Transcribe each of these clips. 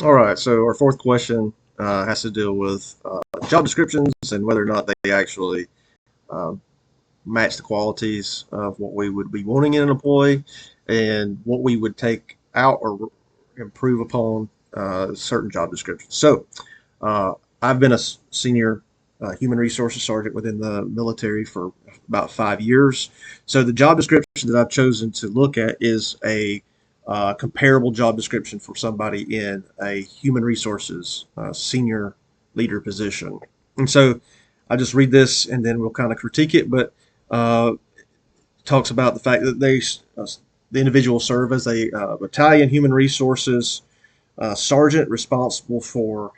All right, so our fourth question has to deal with job descriptions and whether or not they actually uh, match the qualities of what we would be wanting in an employee and what we would take out or improve upon certain job descriptions. So, I've been a senior human resources sergeant within the military for about 5 years. So, the job description that I've chosen to look at is a comparable job description for somebody in a human resources senior leader position. And so, I just read this and then we'll kind of critique it, but uh, talks about the fact that the individual serve as a battalion human resources sergeant responsible for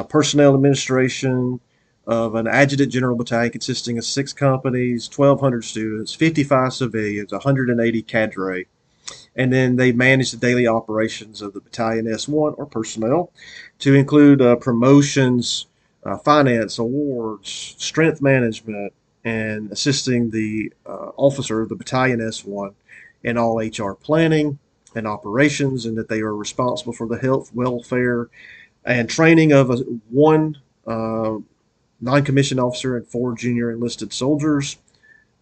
personnel administration of an adjutant general battalion consisting of 6 companies, 1,200 students, 55 civilians, 180 cadre. And then they manage the daily operations of the battalion S1 or personnel to include promotions, finance, awards, strength management, and assisting the officer of the battalion S1 in all HR planning and operations, and that they are responsible for the health, welfare, and training of one non-commissioned officer and 4 junior enlisted soldiers,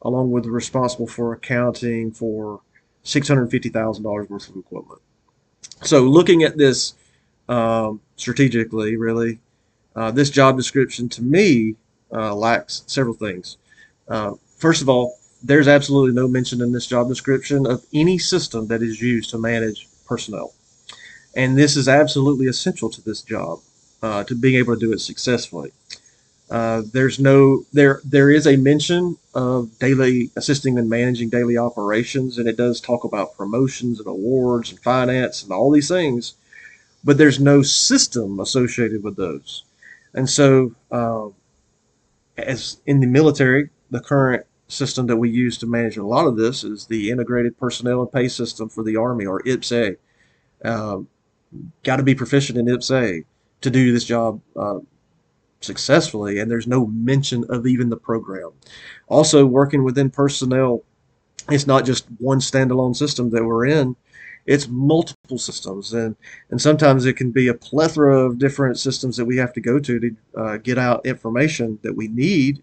along with responsible for accounting for $650,000 worth of equipment. So, looking at this strategically, really, this job description to me lacks several things. First of all, there's absolutely no mention in this job description of any system that is used to manage personnel. And this is absolutely essential to this job, to being able to do it successfully. There is a mention of daily assisting and managing daily operations, and it does talk about promotions and awards and finance and all these things, but there's no system associated with those. And so, as in the military, the current system that we use to manage a lot of this is the Integrated Personnel and Pay System for the Army, or IPSA. Um, Got to be proficient in IPSA to do this job successfully, and there's no mention of even the program. Also, working within personnel, it's not just one standalone system that we're in. It's multiple systems, and sometimes it can be a plethora of different systems that we have to go to get out information that we need.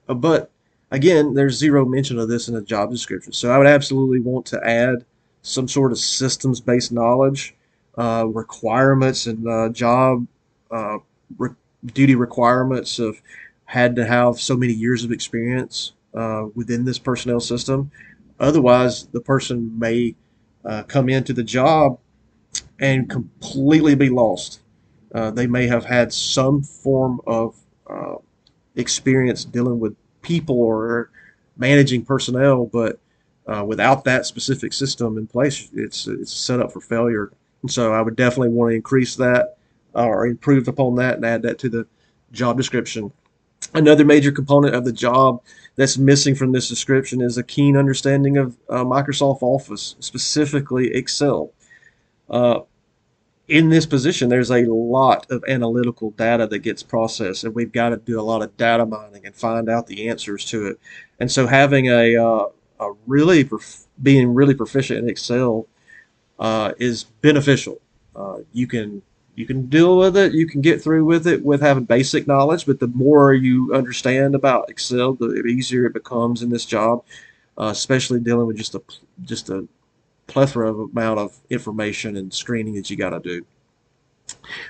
But again, there's zero mention of this in the job description. So I would absolutely want to add some sort of systems-based knowledge, requirements, and job uh, re- duty requirements of had to have so many years of experience within this personnel system. Otherwise, the person may come into the job and completely be lost. They may have had some form of uh, experience dealing with people or managing personnel, but without that specific system in place, it's set up for failure. And so I would definitely want to increase that or improve upon that and add that to the job description. Another major component of the job that's missing from this description is a keen understanding of Microsoft Office, specifically Excel. Uh, in this position, there's a lot of analytical data that gets processed, and we've got to do a lot of data mining and find out the answers to it. And so, having a really being really proficient in Excel is beneficial. You can deal with it, you can get through with it with having basic knowledge, but the more you understand about Excel, the easier it becomes in this job, especially dealing with just a plethora of amount of information and screening that you got to do.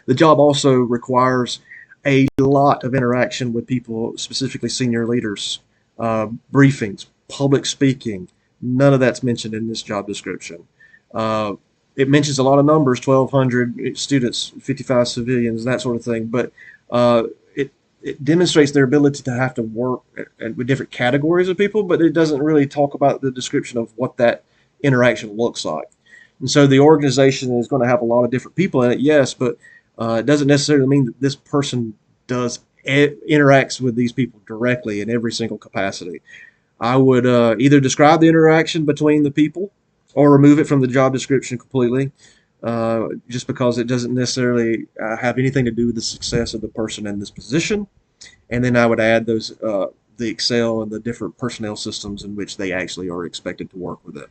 The job also requires a lot of interaction with people, specifically senior leaders, briefings, public speaking. None of that's mentioned in this job description. Uh, it mentions a lot of numbers: 1,200 students, 55 civilians, that sort of thing. But uh, it it demonstrates their ability to have to work with different categories of people, but it doesn't really talk about the description of what that interaction looks like. And so the organization is going to have a lot of different people in it, yes, but it doesn't necessarily mean that this person does interacts with these people directly in every single capacity. I would either describe the interaction between the people or remove it from the job description completely, just because it doesn't necessarily have anything to do with the success of the person in this position. And then I would add those the Excel and the different personnel systems in which they actually are expected to work with it.